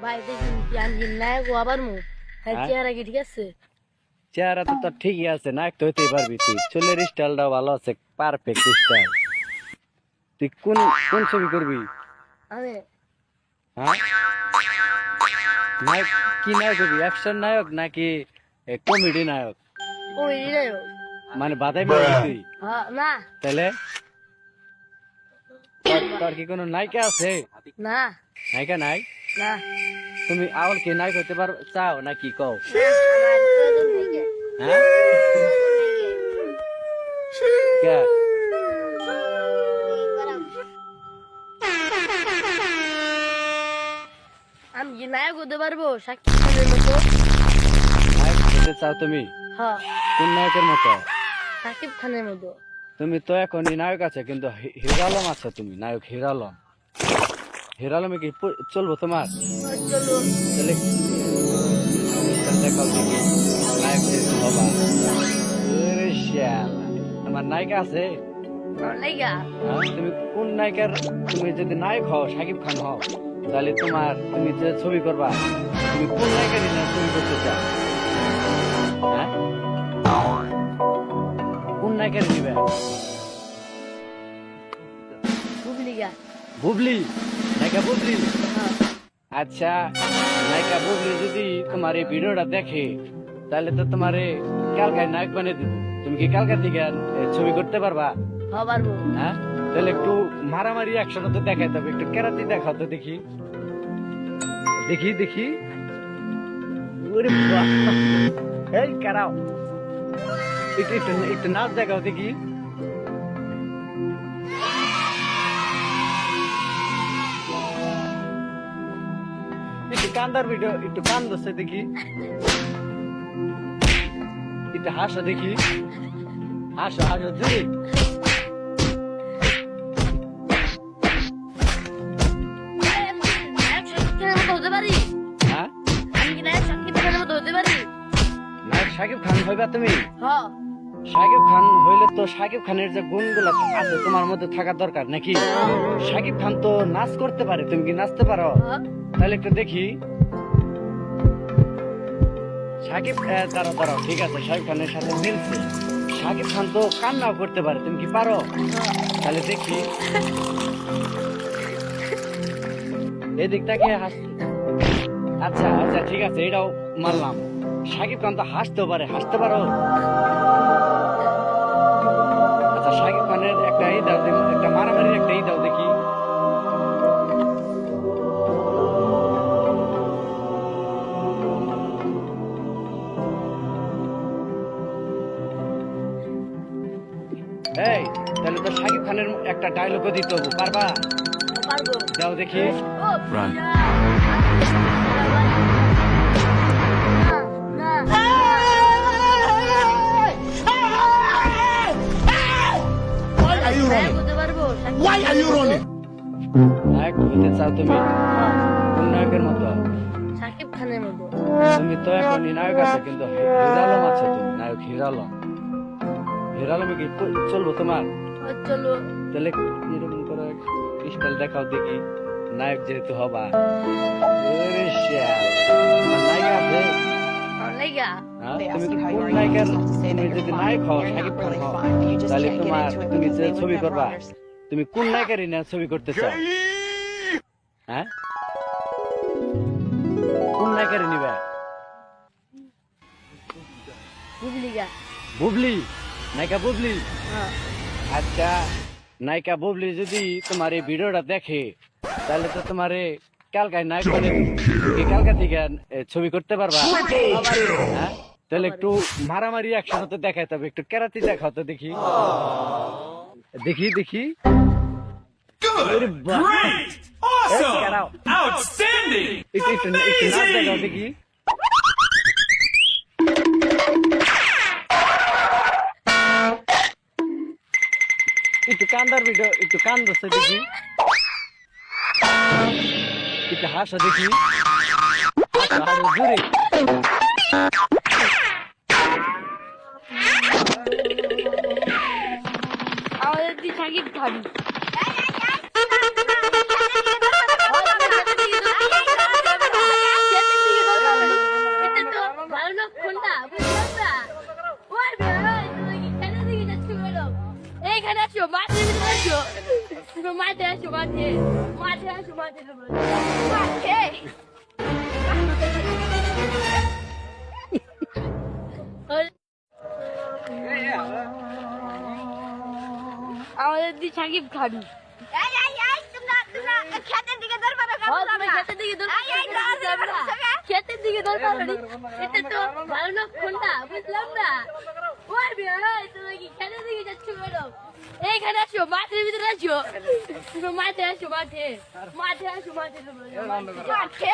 ভাই দেখুন জ্ঞানহীন নায়ক ও আবার মুখ হ্যাঁ চেহারা কি ঠিক আছে? চেহারা তো তোর ঠিকই আছে, নায়ক তো হইতেই পারবি তুই। চুলের স্টাইলটাও ভালো আছে, পারফেক্ট স্টাইল। তুই কোন কোন ছবি করবি? আমি হ্যাঁ, নায়ক কি নায়ক হবি? অ্যাকশন নায়ক নাকি কমেডি নায়ক? ওই নায়ক। মানে বাদাই মারবি তুই? হ্যাঁ না তাহলে তোর কি কোনো নায়িকা আছে? না নায়িকা নাই? না তুমি আওয়াল কি নায়ক হতে চাও নাকি কও? আমার প্রয়োজন নেই গে। হ্যাঁ কে? আমি কি নায়ক হতে পারবো শাকিব খানের মতো? নায়ক হতে চাও তুমি? হ্যাঁ কোন নায়কের মতো? শাকিব খানের মতো। তুমি তো এখনই নায়ক আছে, কিন্তু হিরো আলম আছে, তুমি নায়ক হিরো আলম। হিরো আলমে কি চলবো তোমার? চলো তাহলে দেখাও দেখি নায়ক যেহেতু হবা। ওরে শালা, তোমার নায়িকা আছে? নায়িকা তুমি কোন নায়িকার? তুমি যদি নায়ক হও, শাকিব খান হও, তাহলে তুমি যে ছবি করবা, তুমি কোন নায়িকার ছবি করতে চাও? হ্যাঁ, কোন নায়িকার নিবে? বুবলিগা। বুবলি, নায়িকা বুবলি। হ্যাঁ আচ্ছা, নায়িকা বুবলি যদি তোমার এই ভিডিওটা দেখে, তাহলে তো তোমারে কালকায় নায়ক বানিয়ে দিব। তুমি কি কালকা থেকে ছবি করতে পারবা? হ্যাঁ পারবো। হ্যাঁ, তাহলে একটু মারামারি একসাথে তো দেখাইতে হবে, একটু কেরাতি দেখাও তো দেখি। দেখি দেখি। ওরে বাহ, এই কারাও, একটু একটু একটু নাচ দেখাও দেখি। একটু কান্দার ভিডিও, একটু কান দোষে দেখি, একটু হাসো দেখি, হাসো হাসো জুড়ি। নায়ক শাকিব খানের মতো হতে পারি? হ্যাঁ, আমি কি নায়ক শাকিব খানের মতো হতে পারি? নায়ক শাকিব খান হইবা তুমি? হ্যাঁ শাকিব খান হইলে তো শাকিব খানের যে গুণগুলো আছে তোমার মধ্যে থাকা দরকার নাকি? শাকিব খান তো নাচ করতে পারে, তুমি কি নাচতে পারো? হ্যাঁ তাহলে একটু দেখি। শাকিব দাঁড়াও দাঁড়াও, ঠিক আছে, শাকিব খানের সাথে মিলছে। শাকিব খান তো কান্নাও করতে পারে, তুমি কি পারো? তাহলে দেখি। এদিকটাকে হাসতে, আচ্ছা আচ্ছা ঠিক আছে, এটাও মানলাম। শাকিব খান তো হাসতেও পারে, হাসতে পারো? আচ্ছা, শাকিব খানের একটা এই দাও, একটা মারামারির একটা এই দাও দেখি। এই, তাহলে তো শাকিব খানের একটা ডায়লগও দিতে হবে, পারবা? পারবো। দাও দেখি। ও Run. না না Why are you Naik running? হতে পারবো Shakib Why are you running? নায়ক হতে চাও তুমি? কোন নায়কের মতো? শাকিব খানের মতো। তুমি তো এখনই নায়ক আছে, কিন্তু হিরো আলম আছে, তুমি নায়ক হিরো আলম। হিরো আলমে কি চলবো তোমার? চলো তাহলে এরকম করে স্টাইল দেখাও দেখি, নায়ক যেহেতু হবা। ওরে শালা, তোমার নায়িকা আছে? নায়িকা হ্যাঁ, They তুমি ask you how কোন you are, নায়িকার? you just say that তুমি you're যদি fine. নায়ক হও, You're Shakib not Khan really হও, fine. You just তাহলে can't get তুমি into it যে because they ছবি would never করবা, understand. তুমি কোন নায়িকারই না ছবি করতে চাও? হ্যাঁ, কোন নায়িকারই নিবে? বুবলিগা। বুবলি, নায়িকা বুবলি। হ্যাঁ আচ্ছা, নায়িকা বুবলি যদি তোমার এই ভিডিওটা দেখে, তাহলে তো তোমার কালকায় নায়ক বানিয়ে দিব। তুমি কি কালকা থেকে ছবি করতে পারবা? হ্যাঁ, তাহলে একটু মারামারি একসাথে তো দেখাইতে হবে, একটু কেরাতি দেখাও তো দেখি। দেখি দেখি। ওরে বাহ, Great! এই Awesome! কারাও। Outstanding! একটু একটু একটু নাচ দেখাও দেখি। একটু কান্দার ভিডিও, একটু কান দোষে দেখি, একটু হাসো দেখি, হাসো হাসো জুড়ে। আমাদের তুই শাকিব খান। আসো মাঠে তোমরা। মাঠে আমাদের দি সাকিব খান। এই তোমরা খেতের দিকে দরবার খেতের দিকে খেতের দিকে দরকার এটা তো ভালো লক্ষণটা বুঝলাম না। ওই ভাই তোমরা কি খেতের দিকে যাচ্ছ ম্যাডাম? এইখানে আসো, মাঠের ভিতরে আসো, তোমরা মাঠে আসো, মাঠে মাঠে আসো, মাঠে তোমরা মাঠে